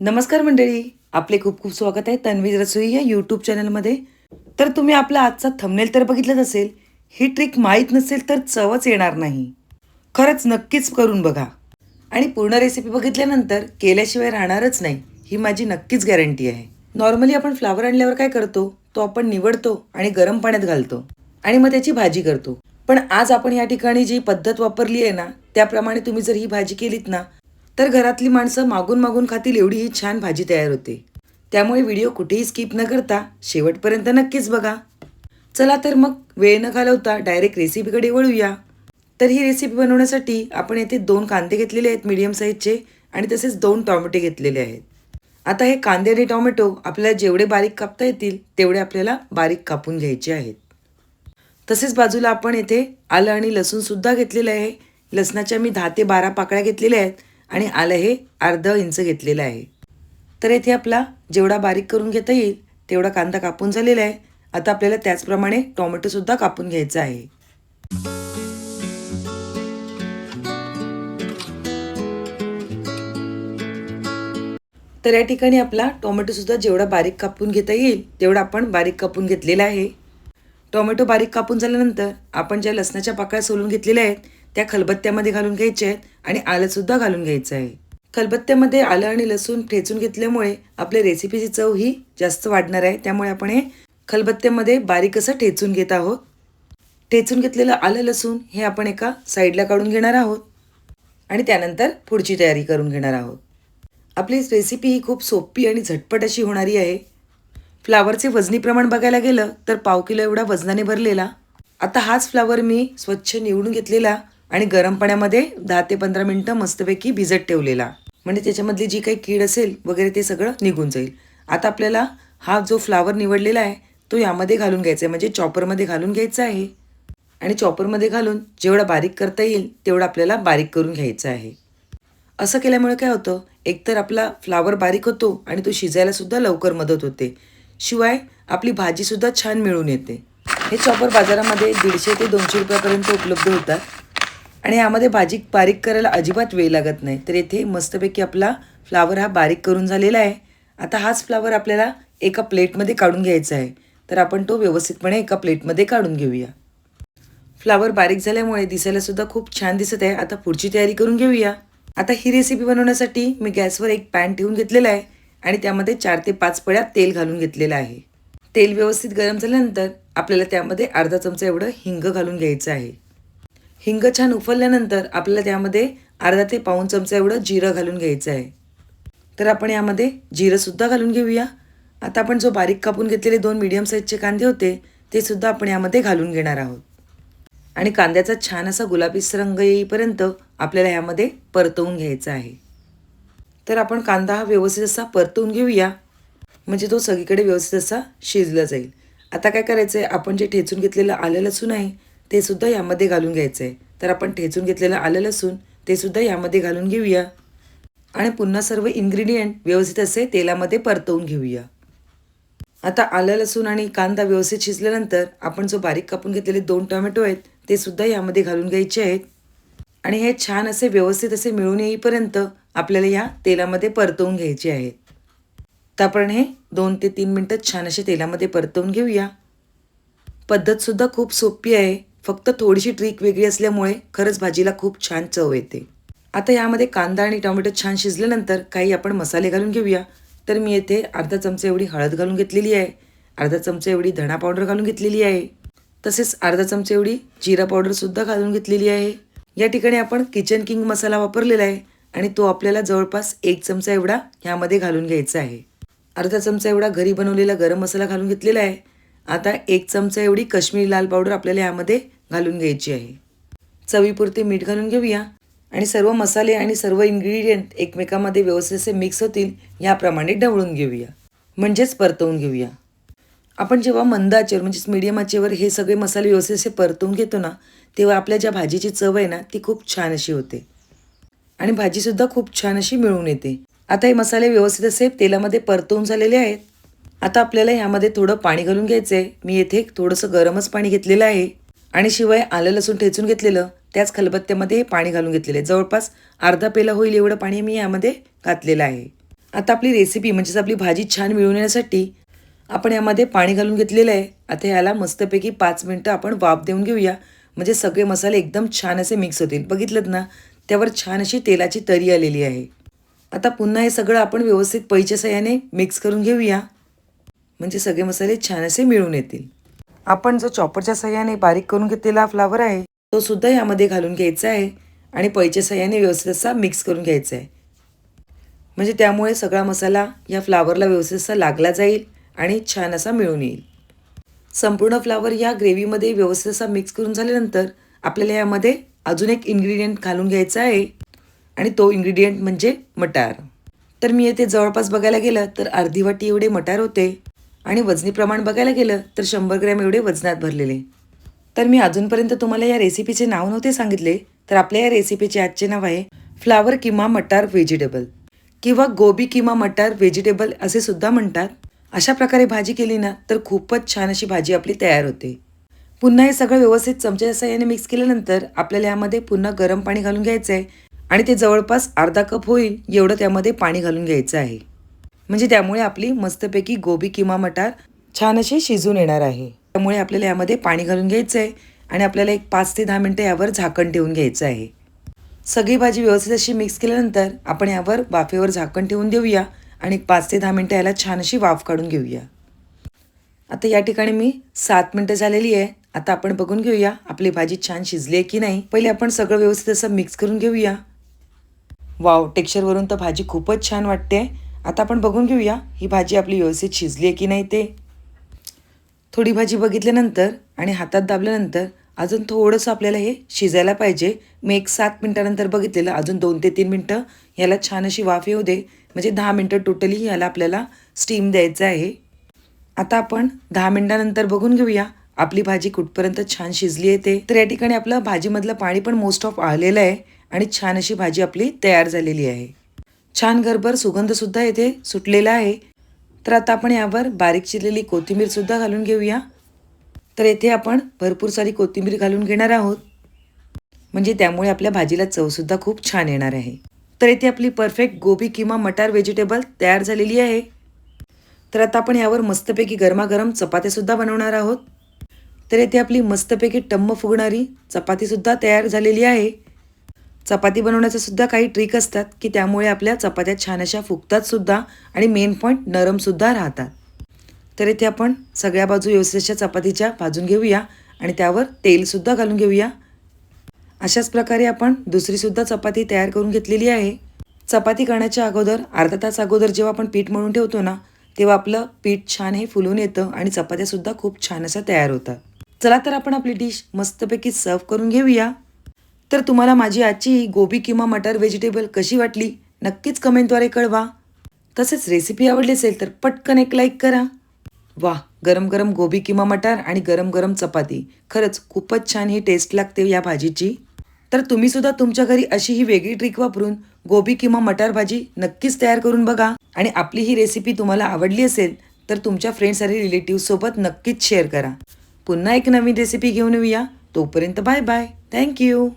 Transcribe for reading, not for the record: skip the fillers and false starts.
नमस्कार मंडळी, आपले खूप खूप स्वागत आहे तन्वीज रसोई या यूट्यूब चॅनलमध्ये. तर तुम्ही आपला आजचा थंबनेल तर बघितलंच असेल. ही ट्रिक माहीत नसेल तर चवच येणार नाही. खरंच नक्कीच करून बघा आणि पूर्ण रेसिपी बघितल्यानंतर केल्याशिवाय राहणारच नाही, ही माझी नक्कीच गॅरंटी आहे. नॉर्मली आपण फ्लावर आणल्यावर काय करतो, तो आपण निवडतो आणि गरम पाण्यात घालतो आणि मग त्याची भाजी करतो. पण आज आपण या ठिकाणी जी पद्धत वापरली आहे ना, त्याप्रमाणे तुम्ही जर ही भाजी केलीत ना, तर घरातली माणसं मागून मागून खातील एवढी ही छान भाजी तयार होते. त्यामुळे व्हिडिओ कुठेही स्किप न करता शेवटपर्यंत नक्कीच बघा. चला तर मग वेळ न घालवता डायरेक्ट रेसिपीकडे वळूया. तर ही रेसिपी बनवण्यासाठी आपण येथे 2 कांदे घेतलेले आहेत मीडियम साईजचे आणि तसेच 2 टोमॅटो घेतलेले आहेत. आता हे कांदे आणि टोमॅटो आपल्याला जेवढे बारीक कापता येतील तेवढे आपल्याला बारीक कापून घ्यायचे आहेत. तसेच बाजूला आपण येथे आलं आणि लसूणसुद्धा घेतलेलं आहे. लसणाच्या मी 10 ते 12 पाकळ्या घेतलेल्या आहेत आणि आलं हे अर्धा इंच घेतलेलं आहे. तर येथे आपला जेवढा बारीक करून घेता येईल तेवढा कांदा कापून झालेला आहे. आता आपल्याला त्याचप्रमाणे टोमॅटोसुद्धा कापून घ्यायचा आहे. तर या ठिकाणी आपला टोमॅटोसुद्धा जेवढा बारीक कापून घेता येईल तेवढा आपण बारीक कापून घेतलेला आहे. टोमॅटो बारीक कापून झाल्यानंतर आपण ज्या लसणाच्या पाकळ्या सोलून घेतलेल्या आहेत त्या खलबत्त्यामध्ये घालून घ्यायच्या आहेत आणि आलंसुद्धा घालून घ्यायचं आहे. खलबत्त्यामध्ये आलं आणि लसूण ठेचून घेतल्यामुळे आपल्या रेसिपीची चव ही जास्त वाढणार आहे. त्यामुळे आपण हे खलबत्त्यामध्ये बारीक असं ठेचून घेत आहोत. ठेचून घेतलेलं आलं लसूण हे आपण एका साईडला काढून घेणार आहोत आणि त्यानंतर पुढची तयारी करून घेणार आहोत. आपली रेसिपी ही खूप सोपी आणि झटपट अशी होणारी आहे. फ्लावरचे वजनी प्रमाण बघायला गेलं तर 1/2 किलो एवढा वजनाने भरलेला. आता हाच फ्लावर मी स्वच्छ निवडून घेतलेला आणि गरम पाण्यामध्ये 10 ते 15 मिनिटं मस्तपैकी भिजत ठेवलेला. म्हणजे त्याच्यामधली जी काही कीड असेल वगैरे ते सगळं निघून जाईल. आता आपल्याला हा जो फ्लावर निवडलेला आहे तो यामध्ये घालून घ्यायचा आहे, म्हणजे चॉपरमध्ये घालून घ्यायचा आहे आणि चॉपरमध्ये घालून जेवढा बारीक करता येईल तेवढा आपल्याला बारीक करून घ्यायचा आहे. असं केल्यामुळे काय होतं, एकतर आपला फ्लावर बारीक होतो आणि तो शिजायलासुद्धा लवकर मदत होते. शिवाय आपली भाजीसुद्धा छान मिळून येते. हे चॉपर बाजारामध्ये 150 ते 200 रुपयापर्यंत उपलब्ध होतात आणि यामध्ये भाजी बारीक करायला अजिबात वेळ लागत नाही. तर येथे मस्तपैकी आपला फ्लावर हा बारीक करून झालेला आहे. आता हाच फ्लावर आपल्याला एका प्लेटमध्ये काढून घ्यायचा आहे. तर आपण तो व्यवस्थितपणे एका प्लेटमध्ये काढून घेऊया. फ्लावर बारीक झाल्यामुळे दिसायलासुद्धा खूप छान दिसत आहे. आता पुढची तयारी करून घेऊया. आता ही रेसिपी बनवण्यासाठी मी गॅसवर एक पॅन ठेवून घेतलेला आहे आणि त्यामध्ये 4 ते 5 पळ्या तेल घालून घेतलेलं आहे. तेल व्यवस्थित गरम झाल्यानंतर आपल्याला त्यामध्ये अर्धा चमचा एवढं हिंग घालून घ्यायचं आहे. हिंग छान उफलल्यानंतर आपल्याला त्यामध्ये अर्धा ते पाऊण चमचा एवढं जिरं घालून घ्यायचं आहे. तर आपण यामध्ये जिरंसुद्धा घालून घेऊया. आता आपण जो बारीक कापून घेतलेले 2 मीडियम साईजचे कांदे होते ते सुद्धा आपण यामध्ये घालून घेणार आहोत आणि कांद्याचा छान असा गुलाबीसर रंग येईपर्यंत आपल्याला ह्यामध्ये परतवून घ्यायचा आहे. तर आपण कांदा हा व्यवस्थित असा परतवून घेऊया, म्हणजे तो सगळीकडे व्यवस्थित असा शिजला जाईल. आता काय करायचं आहे, आपण जे ठेचून घेतलेलं आलं लसूण आहे ते सुद्धा यामध्ये घालून घ्यायचं आहे. तर आपण ठेचून घेतलेलं आलं लसूण ते सुद्धा यामध्ये घालून घेऊया आणि पुन्हा सर्व इन्ग्रेडियंट व्यवस्थित असे तेलामध्ये परतवून घेऊया. आता आलं लसूण आणि कांदा व्यवस्थित शिजल्यानंतर आपण जो बारीक कापून घेतलेले 2 टोमॅटो आहेत ते सुद्धा यामध्ये घालून घ्यायचे आहेत आणि हे छान असे व्यवस्थित असे मिळून येईपर्यंत आपल्याला या तेलामध्ये परतवून घ्यायचे आहेत. तर आपण हे 2 ते 3 मिनिटं छान असे तेलामध्ये परतवून घेऊया. पद्धतसुद्धा खूप सोपी आहे, फक्त थोडीशी ट्रिक वेगळी असल्यामुळे खरंच भाजीला खूप छान चव येते. आता यामध्ये कांदा आणि टोमॅटो छान शिजल्यानंतर काही आपण मसाले घालून घेऊया. तर मी येथे अर्धा चमचा एवढी हळद घालून घेतलेली आहे, अर्धा चमचा एवढी धणा पावडर घालून घेतलेली आहे, तसेच अर्धा चमचा एवढी जिरा पावडरसुद्धा घालून घेतलेली आहे. या ठिकाणी आपण किचन किंग मसाला वापरलेला आहे आणि तो आपल्याला जवळपास 1 चमचा एवढा ह्यामध्ये घालून घ्यायचा आहे. अर्धा चमचा एवढा घरी बनवलेला गरम मसाला घालून घेतलेला आहे. आता 1 चमचा एवढी काश्मीरी लाल पावडर आपल्याला यामध्ये घालून घ्यायची आहे. चवीपुरते मीठ घालून घेऊया आणि सर्व मसाले आणि सर्व इन्ग्रेडियंट एकमेकांमध्ये व्यवस्थित असे मिक्स होतील याप्रमाणे ढवळून घेऊया, म्हणजेच परतवून घेऊया. आपण जेव्हा मंद आचेवर म्हणजेच मीडियम आचेवर हे सगळे मसाले व्यवस्थित असे परतवून घेतो ना, तेव्हा आपल्या ज्या भाजीची चव आहे ना ती खूप छान अशी होते आणि भाजीसुद्धा खूप छान अशी मिळून येते. आता हे मसाले व्यवस्थित असे तेलामध्ये परतवून झालेले आहेत. आता आपल्याला ह्यामध्ये थोडं पाणी घालून घ्यायचं आहे. मी येथे थोडंसं गरमच पाणी घेतलेलं आहे आणि शिवाय आलं लसूण ठेचून घेतलेलं त्याच खलबत्त्यामध्ये हे पाणी घालून घेतलेलं आहे. जवळपास अर्धा पेला होईल एवढं पाणी मी यामध्ये घातलेलं आहे. आता आपली रेसिपी म्हणजेच आपली भाजी छान मिळवून येण्यासाठी आपण यामध्ये पाणी घालून घेतलेलं आहे. आता ह्याला मस्तपैकी 5 मिनटं आपण वाफ देऊन घेऊया, म्हणजे सगळे मसाले एकदम छान असे मिक्स होतील. बघितलं ना, त्यावर छान अशी तेलाची तरी आलेली आहे. आता पुन्हा हे सगळं आपण व्यवस्थित पळीच्या साहाय्याने मिक्स करून घेऊया, म्हणजे सगळे मसाले छान असे मिळून येतील. आपण जो चॉपरच्या साहाय्याने बारीक करून घेतलेला फ्लावर आहे तो सुद्धा यामध्ये घालून घ्यायचा आहे आणि पळीच्या साहाय्याने व्यवस्थित असा मिक्स करून घ्यायचा आहे, म्हणजे त्यामुळे सगळा मसाला या फ्लावरला व्यवस्थित असा लागला जाईल आणि छान असा मिळून येईल. संपूर्ण फ्लावर या ग्रेव्हीमध्ये व्यवस्थित असा मिक्स करून झाल्यानंतर आपल्याला यामध्ये अजून एक इन्ग्रेडियंट घालून घ्यायचा आहे आणि तो इन्ग्रेडियंट म्हणजे मटार. तर मी येथे जवळपास बघायला गेलं तर अर्धी वाटी एवढे मटार होते आणि वजनी प्रमाण बघायला गेलं तर 100 ग्रॅम एवढे वजनात भरलेले. तर मी अजूनपर्यंत तुम्हाला या रेसिपीचे नाव नव्हते सांगितले, तर आपल्या या रेसिपीचे आजचे नाव आहे फ्लावर किमा मटार व्हेजिटेबल किंवा गोबी किमा मटार व्हेजिटेबल असे सुद्धा म्हणतात. अशा प्रकारे भाजी केली ना तर खूपच छान अशी भाजी आपली तयार होते. पुन्हा हे सगळं व्यवस्थित चमच्याच्या साहाय्याने मिक्स केल्यानंतर आपल्याला यामध्ये पुन्हा गरम पाणी घालून घ्यायचं आहे आणि ते जवळपास अर्धा कप होईल एवढं त्यामध्ये पाणी घालून घ्यायचं आहे, म्हणजे त्यामुळे आपली मस्तपैकी गोबी किमा मटार छान अशी शिजून येणार आहे. त्यामुळे आपल्याला यामध्ये पाणी घालून घ्यायचं आहे आणि आपल्याला एक 5 ते 10 मिनटं यावर झाकण ठेवून घ्यायचं आहे. सगळी भाजी व्यवस्थित अशी मिक्स केल्यानंतर आपण यावर वाफेवर झाकण ठेवून देऊया आणि 5 ते 10 मिनटं याला छान अशी वाफ काढून घेऊया. आता या ठिकाणी मी 7 मिनटं झालेली आहे. आता आपण बघून घेऊया आपली भाजी छान शिजली आहे की नाही. पहिले आपण सगळं व्यवस्थित असं मिक्स करून घेऊया. वाव, टेक्स्चरवरून तर भाजी खूपच छान वाटते. आता आपण बघून घेऊया ही भाजी आपली व्यवस्थित शिजली आहे की नाही ते. थोडी भाजी बघितल्यानंतर आणि हातात दाबल्यानंतर अजून थोडंसं आपल्याला हे शिजायला पाहिजे. मी एक 7 मिनटानंतर बघितलेलं, अजून 2 ते 3 मिनटं याला छान अशी वाफ येऊ दे, म्हणजे 10 मिनटं टोटली याला आपल्याला स्टीम द्यायचं आहे. आता आपण 10 मिनटानंतर बघून घेऊया आपली भाजी कुठपर्यंत छान शिजली आहे ते. तर या ठिकाणी आपलं भाजीमधलं पाणी पण मोस्ट ऑफ आलेलं आहे आणि छान अशी भाजी आपली तयार झालेली आहे. छान घरभर सुगंधसुद्धा येथे सुटलेला आहे. तर आता आपण यावर बारीक चिरलेली कोथिंबीरसुद्धा घालून घेऊया. तर येथे आपण भरपूर सारी कोथिंबीर घालून घेणार आहोत, म्हणजे त्यामुळे आपल्या भाजीला चवसुद्धा खूप छान येणार आहे. तर इथे आपली परफेक्ट गोबी किंवा मटार व्हेजिटेबल तयार झालेली आहे. तर आता आपण यावर मस्तपैकी गरमागरम चपात्यासुद्धा बनवणार आहोत. तर इथे आपली मस्तपैकी टम्म फुगणारी चपातीसुद्धा तयार झालेली आहे. चपाती बनवण्याचं सुद्धा काही ट्रिक असतात की त्यामुळे आपल्या चपात्या छान अशा फुगतात सुद्धा आणि मेन पॉईंट नरमसुद्धा राहतात. तर इथे आपण सगळ्या बाजू व्यवस्थित चपातीच्या भाजून घेऊया आणि त्यावर तेलसुद्धा घालून घेऊया. अशाच प्रकारे आपण दुसरीसुद्धा चपाती तयार करून घेतलेली आहे. चपाती करण्याच्या अगोदर अर्धा तास अगोदर जेव्हा आपण पीठ मळून ठेवतो ना, तेव्हा आपलं पीठ छान हे फुलून येतं आणि चपात्यासुद्धा खूप छान अशा तयार होतात. चला तर आपण आपली डिश मस्तपैकी सर्व करून घेऊया. तर तुम्हाला माझी आजची ही गोबी किंवा मटार व्हेजिटेबल कशी वाटली नक्कीच कमेंटद्वारे कळवा. तसेच रेसिपी आवडली असेल तर पटकन एक लाईक करा. वाह, गरम गरम गोबी किंवा मटार आणि गरम गरम चपाती, खरंच खूपच छान ही टेस्ट लागते या भाजीची. तर तुम्ही सुद्धा तुमच्या घरी अशी ही वेगळी ट्रिक वापरून गोबी किंवा मटार भाजी नक्कीच तयार करून बघा. आणि आपली ही रेसिपी तुम्हाला आवडली असेल तर तुमच्या फ्रेंड्स आणि रिलेटिव्हसोबत नक्कीच शेअर करा. पुन्हा एक नवीन रेसिपी घेऊन येऊया. तोपर्यंत बाय बाय. थँक्यू.